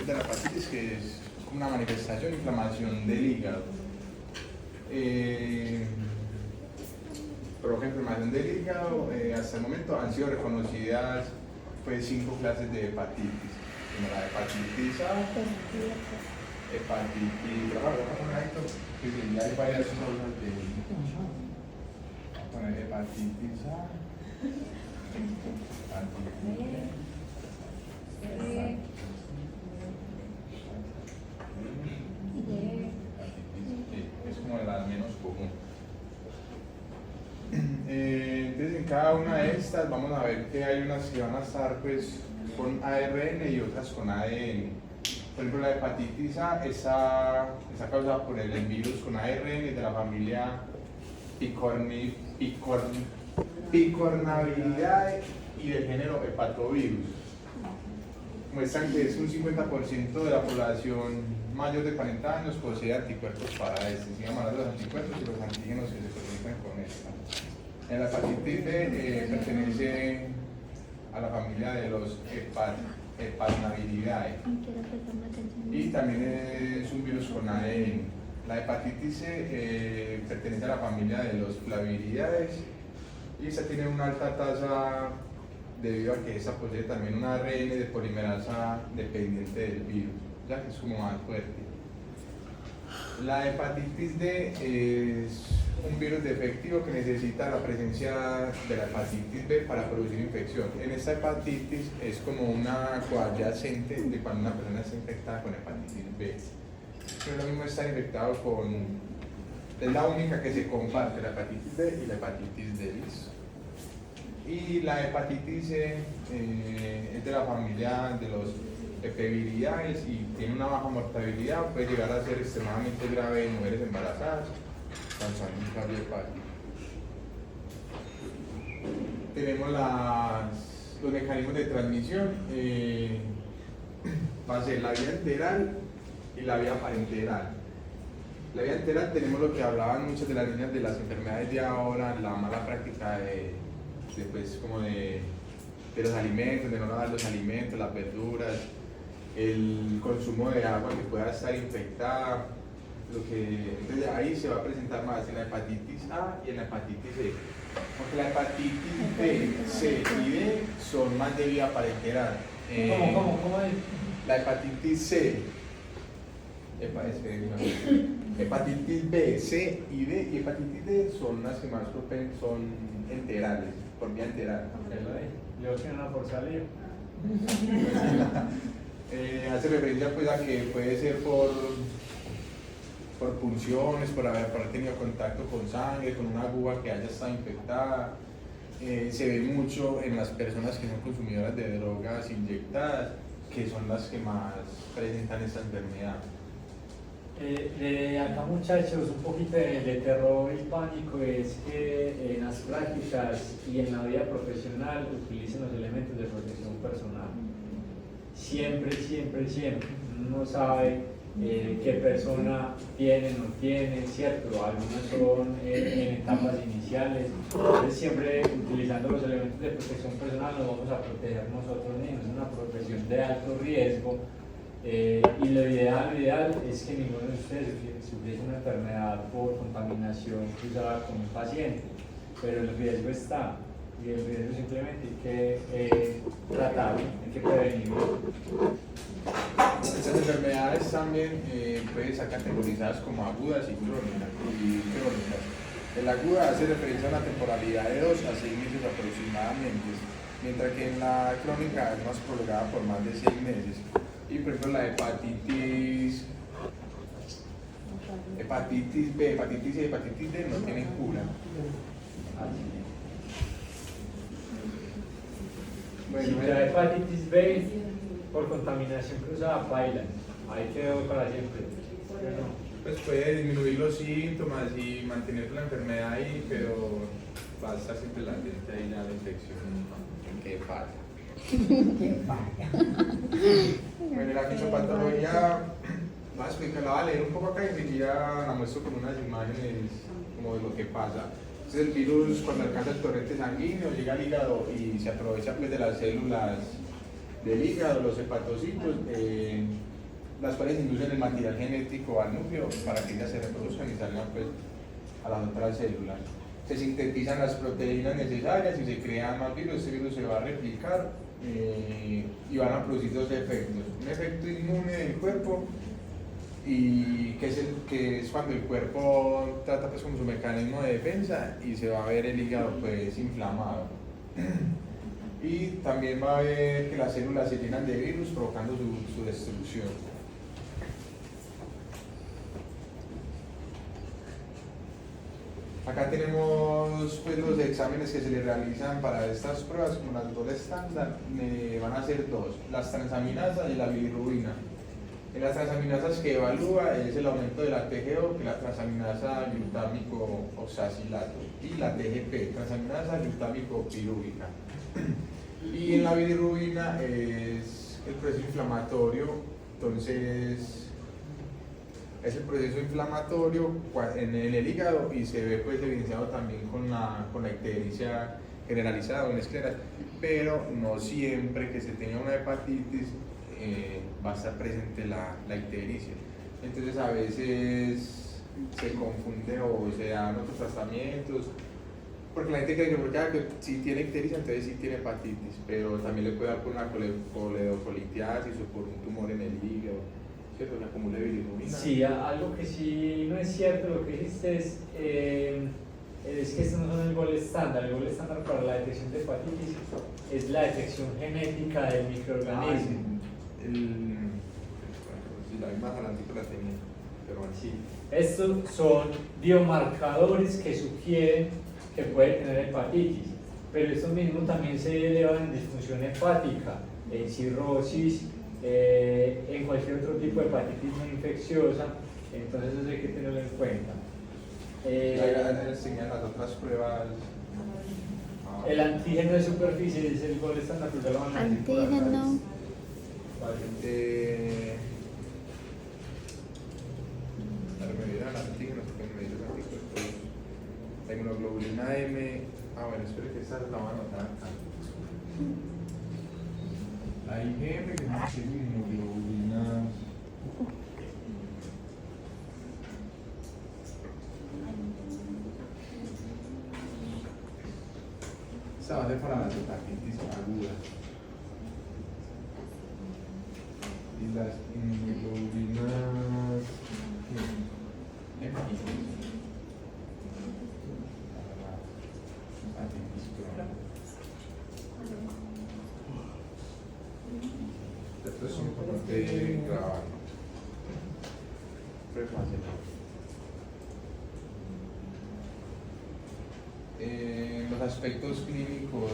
de la hepatitis, que es una manifestación de inflamación del hígado. Provoca inflamación del hígado. Hasta el momento han sido reconocidas pues 5 clases de hepatitis, como la hepatitis A, hepatitis, que ya hay varias formas de hepatitis A, es como la menos común. Entonces en cada una de estas vamos a ver que hay unas que van a estar pues con ARN y otras con ADN. Por ejemplo, la hepatitis A está causada por el virus con ARN de la familia Picornaviridae y del género hepatovirus. Muestran que es un 50% de la población mayor de 40 años posee anticuerpos para este. Se llaman los anticuerpos y los antígenos que se presentan con esta. En la hepatitis B pertenece a la familia de los Hepatnaviridae y también es un virus con ADN. La hepatitis C pertenece a la familia de los Flaviridae y esta tiene una alta tasa debido a que esta posee también un ARN de polimerasa dependiente del virus, ya que es como más fuerte. La hepatitis D es un virus defectivo que necesita la presencia de la hepatitis B para producir infección. En esta hepatitis es como una coadyacente de cuando una persona está infectada con hepatitis B. Pero lo mismo estar infectado con... Es la única que se comparte, la hepatitis B y la hepatitis D. Y la hepatitis C es de la familia de los Hepeviridae y tiene una baja mortalidad, puede llegar a ser extremadamente grave en mujeres embarazadas, causando un cardiopatía. Tenemos los mecanismos de transmisión, va a ser la vía enteral y la vía parenteral. La vía enteral tenemos lo que hablaban muchas de las niñas de las enfermedades de ahora, la mala práctica de los alimentos, de no lavar los alimentos, las verduras, el consumo de agua que pueda estar infectada, entonces ahí se va a presentar más en la hepatitis A y en la hepatitis C. Porque la hepatitis B, C y D son más de vía parenteral. ¿Cómo es? La hepatitis C, hepatitis B, C y D, y hepatitis D son las que más son enterales, por vía enteral. Yo que no por salir. Hace referencia pues a que puede ser por punciones, por haber tenido contacto con sangre, con una aguja que haya estado infectada. Se ve mucho en las personas que son consumidoras de drogas inyectadas, que son las que más presentan esta enfermedad. Acá muchachos, un poquito de terror y pánico es que en las prácticas y en la vida profesional utilicen los elementos de protección personal. Siempre, siempre, siempre. Uno no sabe qué persona tiene, no tiene, ¿cierto? Algunas son en etapas iniciales. Entonces siempre utilizando los elementos de protección personal nos vamos a proteger nosotros mismos. Es una profesión de alto riesgo. Y lo ideal es que ninguno de ustedes sufriese una enfermedad por contaminación cruzada con un paciente, pero el riesgo está, y el riesgo simplemente hay que tratarlo, hay que prevenirlo. Estas enfermedades también pueden ser categorizadas como agudas y crónicas. El aguda hace referencia a una temporalidad de 2 a 6 meses aproximadamente, mientras que en la crónica es más prolongada por más de 6 meses. Y por ejemplo la hepatitis B, hepatitis C y hepatitis D no tienen cura. Bueno, si la hepatitis B por contaminación cruzada baila, ahí quedó para siempre. Pues puede disminuir los síntomas y mantener la enfermedad ahí, pero va a estar siempre latente ahí ya la infección. ¿Qué pasa? Bueno, la fisiopatología, la voy a leer un poco acá y enseguida la muestro con unas imágenes como de lo que pasa. Entonces el virus cuando alcanza el torrente sanguíneo llega al hígado y se aprovecha pues de las células del hígado, los hepatocitos, las cuales inducen el material genético al núcleo para que ellas se reproduzcan y salgan pues, a las otras células. Se sintetizan las proteínas necesarias y se crean más virus. Este virus se va a replicar y van a producir dos efectos: un efecto inmune del cuerpo, y que es cuando el cuerpo trata pues como su mecanismo de defensa y se va a ver el hígado pues inflamado. Y también va a ver que las células se llenan de virus provocando su destrucción. Acá tenemos pues, los exámenes que se le realizan para estas pruebas, como las dos estándar, van a ser dos: las transaminasas y la bilirrubina. En las transaminasas que evalúa es el aumento de la TGO, que es la transaminasa glutámico oxacilato, y la TGP, transaminasa glutámico pirúvica. Y en la bilirrubina es el proceso inflamatorio. Entonces es el proceso inflamatorio en el hígado y se ve pues evidenciado también con la ictericia generalizada o en escleras, pero no siempre que se tenga una hepatitis va a estar presente la ictericia. Entonces a veces se confunde o se dan otros tratamientos, porque la gente cree que si tiene ictericia entonces sí tiene hepatitis, pero también le puede dar por una coledocolitiasis o por un tumor en el hígado, ¿cierto? Que acumule bilirrubina. Sí, algo que sí no es cierto lo que dijiste es que estos no son el gol estándar. El gol estándar para la detección de hepatitis es la detección genética del microorganismo. Sí, la misma garantía la tenía, pero bueno. Sí. Estos son biomarcadores que sugieren que puede tener hepatitis, pero estos mismos también se elevan en disfunción hepática, en cirrosis, en cualquier otro tipo de hepatitis no infecciosa, entonces eso hay que tenerlo en cuenta. Enseñan las otras pruebas. El antígeno de superficie es el gol estándar, pero ya lo van a decir por acá. Antígeno. La inmunoglobulina M. Bueno, espero que esta la van a anotar acá. La IgM, que es inmunoglobulina. Esta va a ser para las hepatitis agudas. Y las inmunoglobulinas. Esto es importante grabar. Los aspectos clínicos.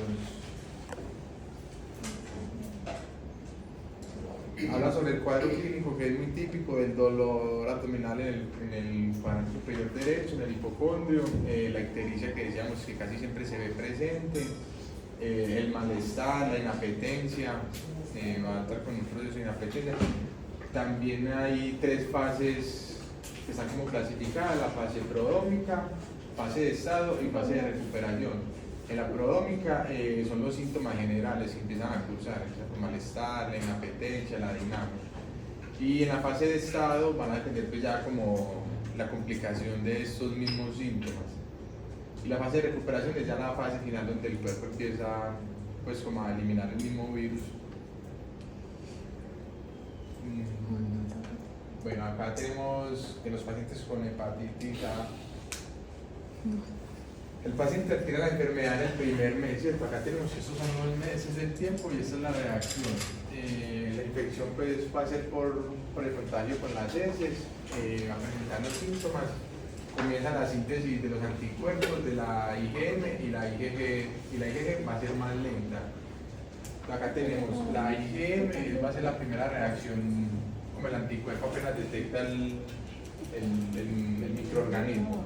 Habla sobre el cuadro clínico, que es muy típico del dolor abdominal en el cuadrante superior derecho, en el hipocondrio, la ictericia que decíamos que casi siempre se ve presente, el malestar, la inapetencia, va a estar con un proceso de inapetencia. También hay tres fases que están como clasificadas: la fase prodrómica, fase de estado y fase de recuperación. En la prodrómica son los síntomas generales que empiezan a cursar, el malestar, la inapetencia, la dinámica. Y en la fase de estado van a depender pues ya como la complicación de estos mismos síntomas. Y la fase de recuperación es ya la fase final donde el cuerpo empieza pues como a eliminar el mismo virus. Bueno, acá tenemos que los pacientes con hepatitis A. El paciente adquiere la enfermedad en el primer mes, ¿cierto? Acá tenemos que estos son los meses del tiempo y esta es la reacción. La infección pues va a ser por el contagio con las heces, va a presentar los síntomas, comienza la síntesis de los anticuerpos de la IgM y la IgG va a ser más lenta. Acá tenemos la IgM, va a ser la primera reacción, como el anticuerpo apenas detecta el microorganismo.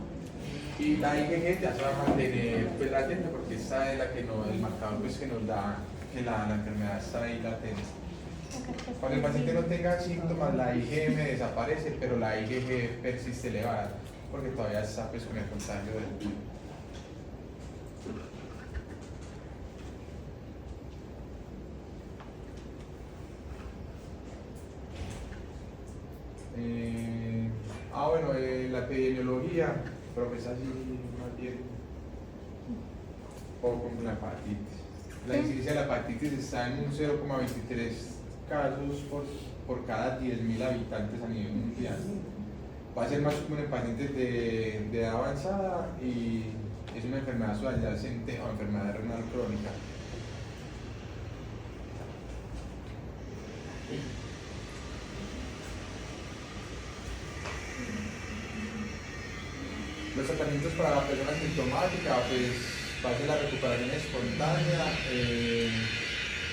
Y la IgG ya se va a mantener pues, latente, porque esta es la que el marcador pues, que nos da que la enfermedad está ahí latente. Cuando el paciente no tenga síntomas, la IgM desaparece, pero la IgG persiste elevada, porque todavía está pues, con el contagio del virus. epidemiología, pero pues así más bien poco con la hepatitis. La incidencia de la hepatitis está en un 0,23 casos por cada 10.000 habitantes a nivel mundial. Va a ser más común en pacientes de edad avanzada y es una enfermedad subyacente o enfermedad renal crónica. Los tratamientos para la persona sintomática, pues va a ser la recuperación espontánea,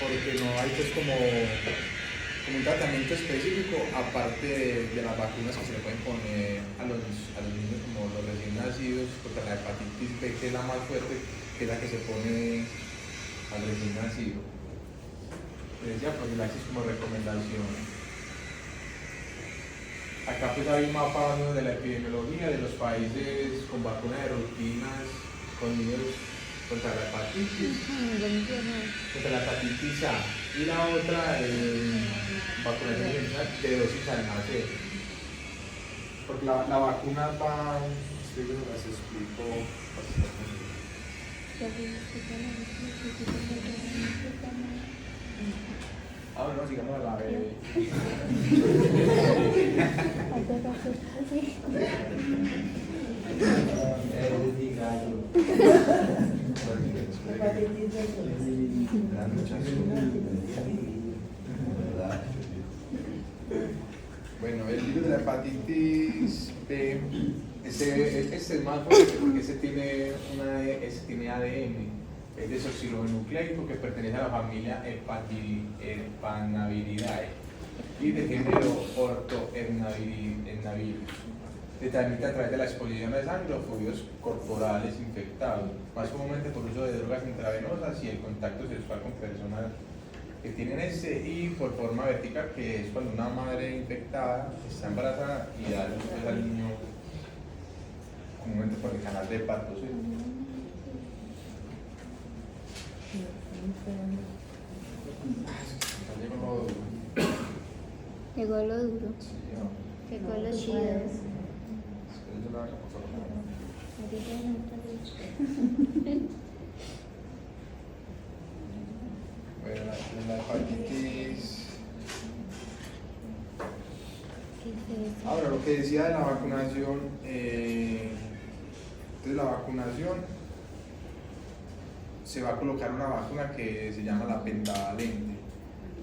porque no hay pues como un tratamiento específico aparte de las vacunas que se le pueden poner a los niños como los recién nacidos contra la hepatitis B, que es la más fuerte, que es la que se pone al recién nacido. Les decía profilaxis como recomendación. Acá pues hay un mapa de la epidemiología de los países con vacunas de rutinas con niños contra la hepatitis A, y la otra vacunación de dosis al nacer. Porque la vacuna va, estoy que las explico. Ahora no, sigamos a la bebé. Bueno, el virus de la hepatitis B, este es más fuerte porque este tiene ADN. Es desoxirribonucleico que pertenece a la familia Hepanaviridae y de género ortohernavirus. Se transmite a través de la exposición de sangre o fluidos corporales infectados, más comúnmente por uso de drogas intravenosas y el contacto sexual con personas que tienen y por forma vertical, que es cuando una madre infectada está embarazada y da luz al niño comúnmente por el canal de parto. ¿Sí? Llegó lo duro. Sí, no. Llegó lo chido. Bueno, la hepatitis. Ahora, lo que decía de la vacunación, entonces la vacunación se va a colocar una vacuna que se llama la pentavalente,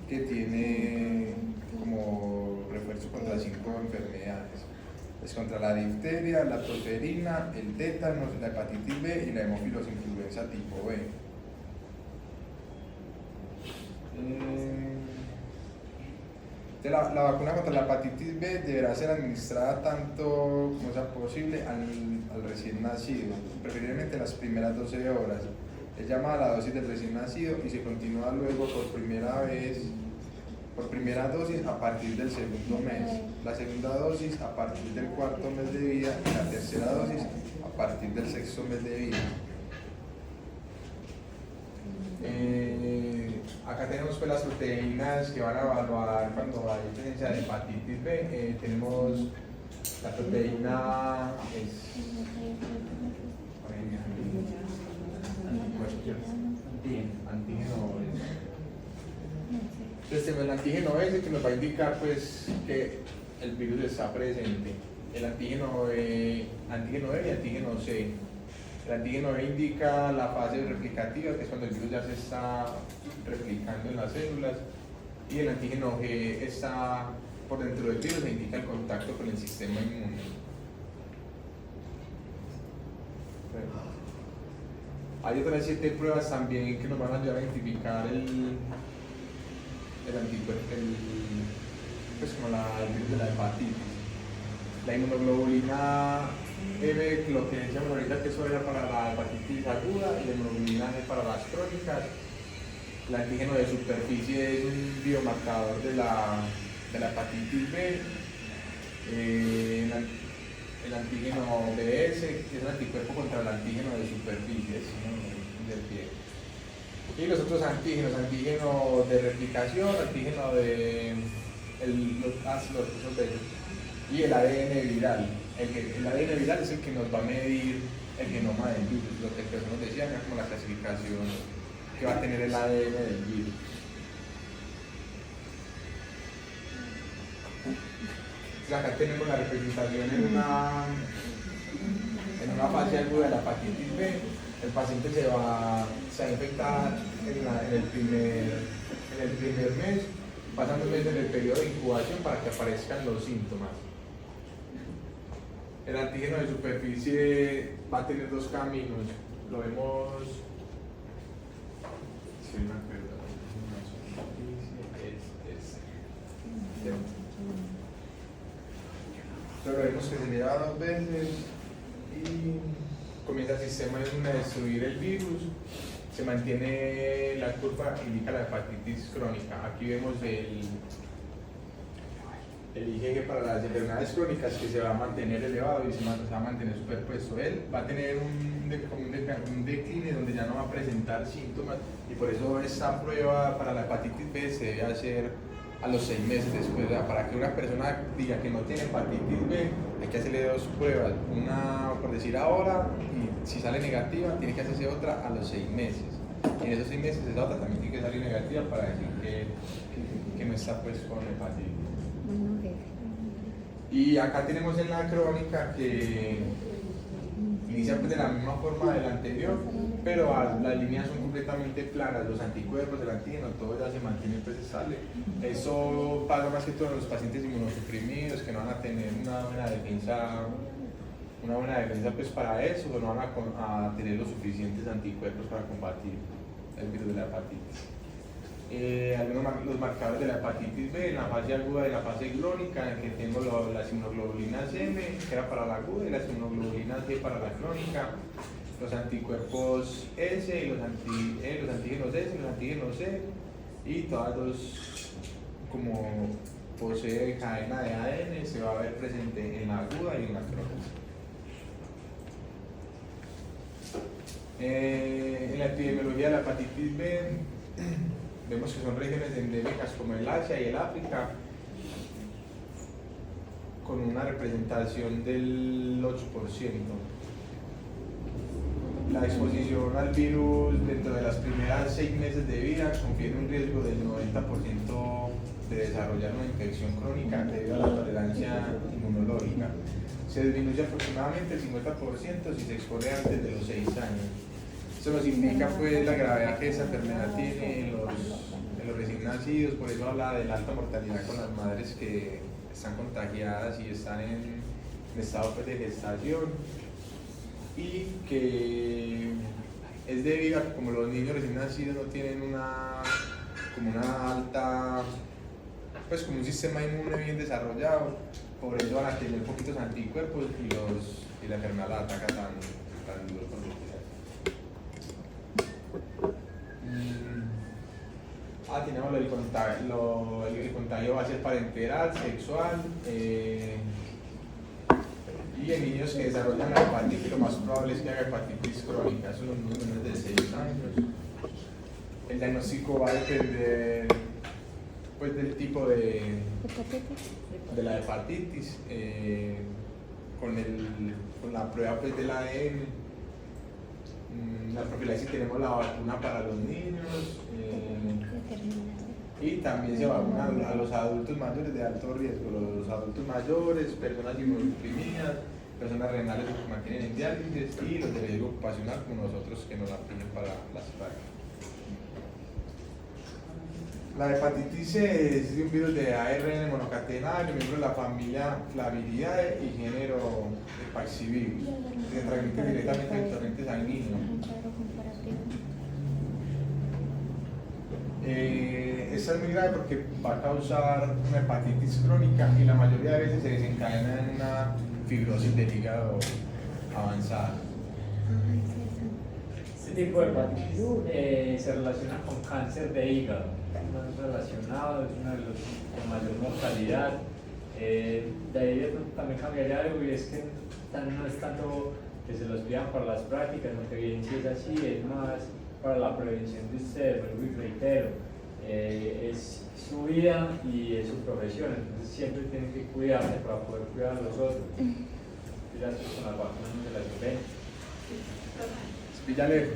que tiene como refuerzo contra 5 enfermedades. Es contra la difteria, la tosferina, el tétanos, la hepatitis B y la hemófilos influenza tipo B. La vacuna contra la hepatitis B deberá ser administrada tanto como sea posible al recién nacido, preferiblemente las primeras 12 horas. Es llamada la dosis del recién nacido y se continúa luego por primera dosis a partir del segundo mes, la segunda dosis a partir del cuarto mes de vida y la tercera dosis a partir del sexto mes de vida. Acá tenemos pues las proteínas que van a evaluar cuando hay presencia de hepatitis B. Tenemos la proteína antígeno. Entonces el antígeno S que nos va a indicar pues que el virus está presente. El antígeno E y antígeno C. El antígeno E indica la fase replicativa, que es cuando el virus ya se está replicando en las células, y el antígeno G está por dentro del virus e indica el contacto con el sistema inmune. Hay otras 7 pruebas también que nos van a ayudar a identificar el anticuerpo, pues como el virus de la hepatitis. La inmunoglobulina M, lo que decíamos ahorita, que eso era para la hepatitis aguda, y la inmunoglobulina G para las crónicas. El antígeno de superficie es un biomarcador de la hepatitis B. El antígeno BS, que es un anticuerpo contra el antígeno de superficie, del pie. Y los otros antígeno de replicación, antígeno de los ácidos y el ADN viral. el ADN viral es el que nos va a medir el genoma del virus, lo que el profesor nos decía, era como la clasificación que va a tener el ADN del virus. Acá tenemos la representación en una fase aguda de la hepatitis B. El paciente se va a infectar en el primer mes, pasan 2 meses en el periodo de incubación para que aparezcan los síntomas. El antígeno de superficie va a tener 2 caminos, lo vemos. Sí, me acuerdo. Pero vemos que se mira 2 veces y comienza el sistema inmune a destruir el virus, se mantiene la curva, indica la hepatitis crónica. Aquí vemos el IgG para las enfermedades crónicas que se va a mantener elevado y se va a mantener superpuesto. Él va a tener un decline donde ya no va a presentar síntomas y por eso esta prueba para la hepatitis B se debe hacer a los 6 meses después. Para que una persona diga que no tiene hepatitis B, hay que hacerle 2 pruebas, una por decir ahora, y si sale negativa, tiene que hacerse otra a los 6 meses. Y en esos 6 meses esa otra también tiene que salir negativa para decir que no está pues con hepatitis. Y acá tenemos en la crónica que inicia pues de la misma forma del anterior, pero las líneas son completamente planas, los anticuerpos, el antígeno, todo ya se mantiene pues estable. Eso pasa más que todo en los pacientes inmunosuprimidos que no van a tener una buena defensa pues para eso, o no van a tener los suficientes anticuerpos para combatir el virus de la hepatitis. Los marcadores de la hepatitis B en la fase aguda y en la fase crónica, en el que tengo las inmunoglobulinas M, que era para la aguda, y las inmunoglobulinas G para la crónica, los anticuerpos S y los antígenos S y los antígenos C, y todas dos, como posee cadena de ADN, se va a ver presente en la aguda y en la crónica. En la epidemiología de la hepatitis B, vemos que son regiones endémicas como el Asia y el África, con una representación del 8%. La exposición al virus dentro de las primeras 6 meses de vida confiere un riesgo del 90% de desarrollar una infección crónica debido a la tolerancia inmunológica. Se disminuye aproximadamente el 50% si se expone antes de los 6 años. Eso nos indica pues la gravedad que esa enfermedad tiene en los recién nacidos, por eso habla de la alta mortalidad con las madres que están contagiadas y están en estado pues, de gestación, y que es debido a que como los niños recién nacidos no tienen una alta, pues como un sistema inmune bien desarrollado, por eso van a tener poquitos anticuerpos y la enfermedad la ataca tan duro con los tenemos el contagio va a ser parenteral, sexual, y en niños que desarrollan la hepatitis lo más probable es que haga hepatitis crónica, son los niños menores de 6 años. El diagnóstico va a depender pues, del tipo de la hepatitis, con la prueba pues, del ADN. La profilaxis tenemos la vacuna para los niños, y también se vacuna a los adultos mayores de alto riesgo, los adultos mayores, personas inmunosuprimidas, personas renales que se mantienen en diálisis y los de riesgo ocupacional como nosotros que nos la piden para las prácticas. La hepatitis C es un virus de ARN monocatenario, miembro de la familia Flaviridae y género Paxivirus. Se transmite directamente en el torrente sanguíneo. Esta es muy grave porque va a causar una hepatitis crónica y la mayoría de veces se desencadena en una fibrosis del hígado avanzada. Este tipo de hepatitis se relaciona con cáncer de hígado, no es relacionado, es uno de los con mayor mortalidad. De ahí también cambiaría algo, y es que no es tanto que se los pidan para las prácticas, aunque bien si es así, es más para la prevención de ustedes, vuelvo y reitero, es su vida y es su profesión, entonces siempre tienen que cuidarse para poder cuidar a los otros. ya con las vacunas no se las ven. Villalero.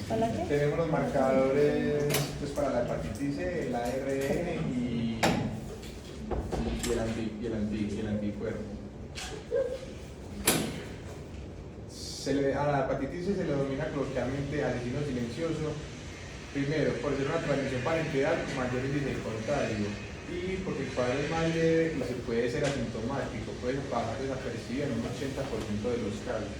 ¿Para qué? Tenemos los marcadores pues, para la hepatitis C, el ARN y el anticuerpo. A la hepatitis C se le denomina coloquialmente asesino silencioso, primero por ser una transmisión parenteral con mayor índice de contagio y porque el cuadro es más leve y se puede ser asintomático, puede pasar desapercibido en un 80% de los casos.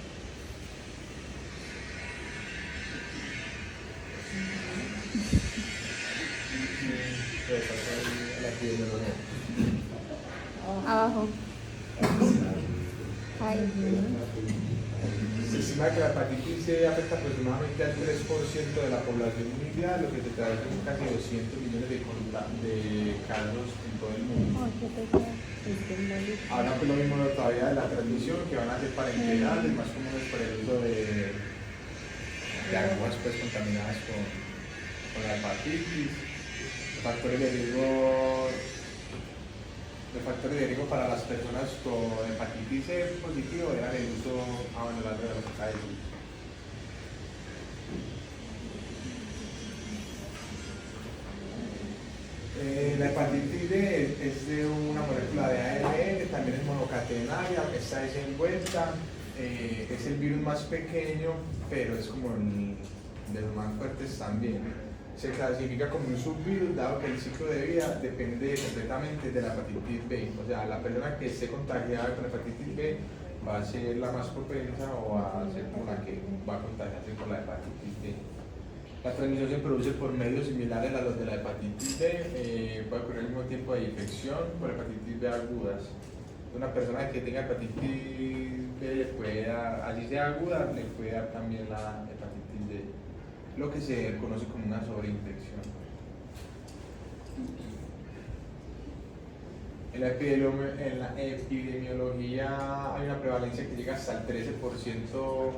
Abajo. Ahí. Se estima que la hepatitis C afecta aproximadamente al 3% de la población mundial, lo que se traduce en casi 200 millones de casos en todo el mundo. Ahora pues lo mismo todavía de la transmisión, que van a ser parenterales, más comunes por el uso de aguas pues, contaminadas con la hepatitis. Los factores de riesgo para las personas con hepatitis C positivo eran el uso abandonado de los AIS. La hepatitis D es de una molécula de ARN, también es monocatenaria, esta es envuelta, es el virus más pequeño, pero es como de los más fuertes también. Se clasifica como un subvirus, dado que el ciclo de vida depende completamente de la hepatitis B. O sea, la persona que esté contagiada con hepatitis B va a ser la más propensa o va a ser como la que va a contagiarse con la hepatitis B. La transmisión se produce por medios similares a los de la hepatitis B, puede ocurrir al mismo tiempo de infección por hepatitis B agudas. Una persona que tenga hepatitis B le puede dar, así sea aguda, le puede dar también la hepatitis D, lo que se conoce como una sobreinfección. En la epidemiología hay una prevalencia que llega hasta el 13%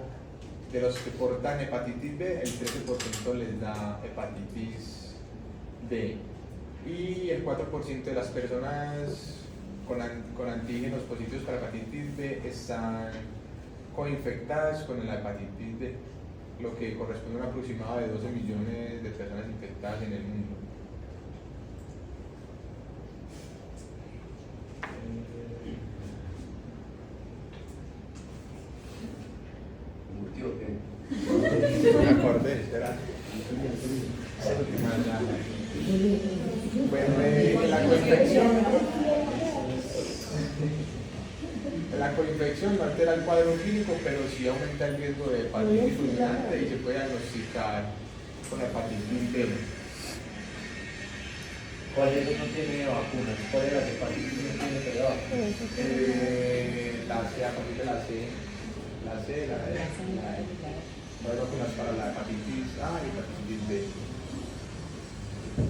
de los que portan hepatitis B, el 13% les da hepatitis D. Y el 4% de las personas con antígenos positivos para hepatitis B están coinfectadas con la hepatitis D, lo que corresponde a un aproximado de 12 millones de personas infectadas en el mundo. Me acordé, espera. Bueno, en la coinfección no altera el cuadro clínico, pero sí aumenta el riesgo de hepatitis fulminante y se puede diagnosticar con hepatitis B. ¿Cuál de ellos no tiene vacunas? ¿Cuál de las hepatitis no tiene vacunas? La C, a partir de la C, la E. No hay vacunas para la hepatitis A y hepatitis B.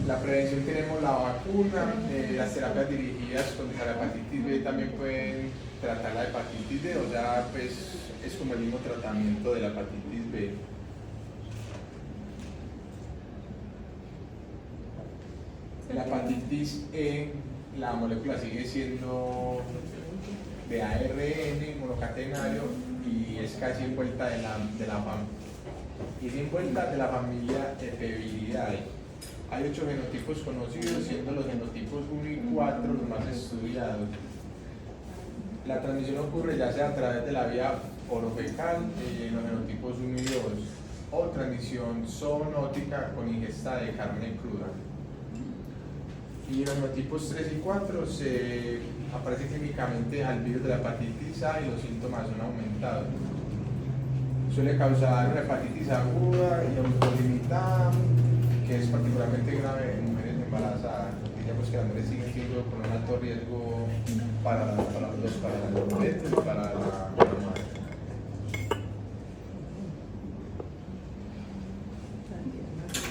La prevención tenemos la vacuna, las terapias dirigidas contra la hepatitis B también pueden tratar la hepatitis D, o sea, pues es como el mismo tratamiento de la hepatitis B. La hepatitis E, la molécula sigue siendo de ARN monocatenario y es casi envuelta de la familia Epeviridae. Hay 8 genotipos conocidos, siendo los genotipos 1 y 4 los más estudiados. La transmisión ocurre ya sea a través de la vía orofecal, los genotipos 1 y 2, o transmisión zoonótica con ingesta de carne cruda. Y los genotipos 3 y 4 se aparece clínicamente al virus de la hepatitis A y los síntomas son aumentados. Suele causar una hepatitis aguda y autolimitada, que es particularmente grave en mujeres embarazadas. Digamos que las mujeres siguen siendo con un alto riesgo para los dos, para el feto y para la madre.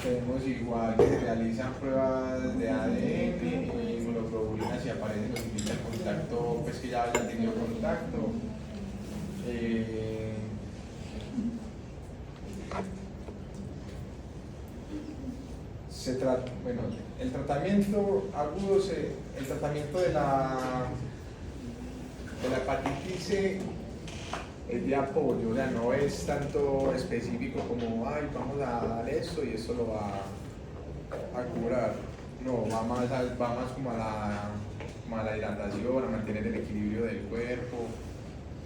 Tenemos igual que se realizan pruebas de ADN y inmunoglobulinas si aparecen los indicios de contacto, pues que ya hayan tenido contacto. Bueno, el tratamiento agudo, el tratamiento de la hepatitis C es de apoyo, o sea, no es tanto específico como, ay, vamos a dar esto y esto lo va a curar. No, va más como a la hidratación, a mantener el equilibrio del cuerpo.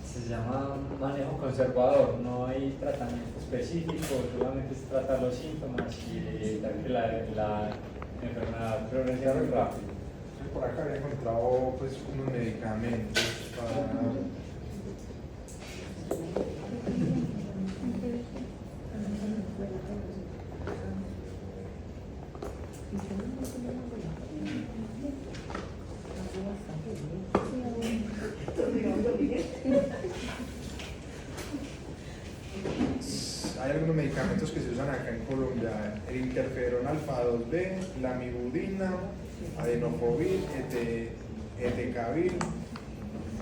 Se llama manejo conservador, no hay tratamiento específico, solamente se trata los síntomas y evitar que la enfermedad progrese muy rápido. Por acá había encontrado pues unos medicamentos para... Hay algunos medicamentos que se usan acá en Colombia: el interferón alfa 2B, la mibudina, adenofovir, etecavir,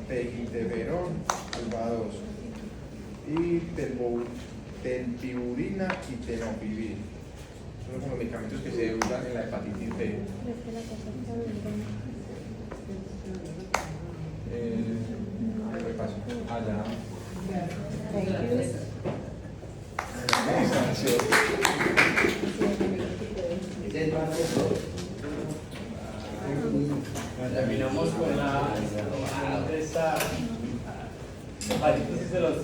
pegilteferón alfa 2 y telpiburina y tenofovir. Son como medicamentos que se usan en la hepatitis B. ¿Qué pasó? Allá. Terminamos con esta hepatitis de los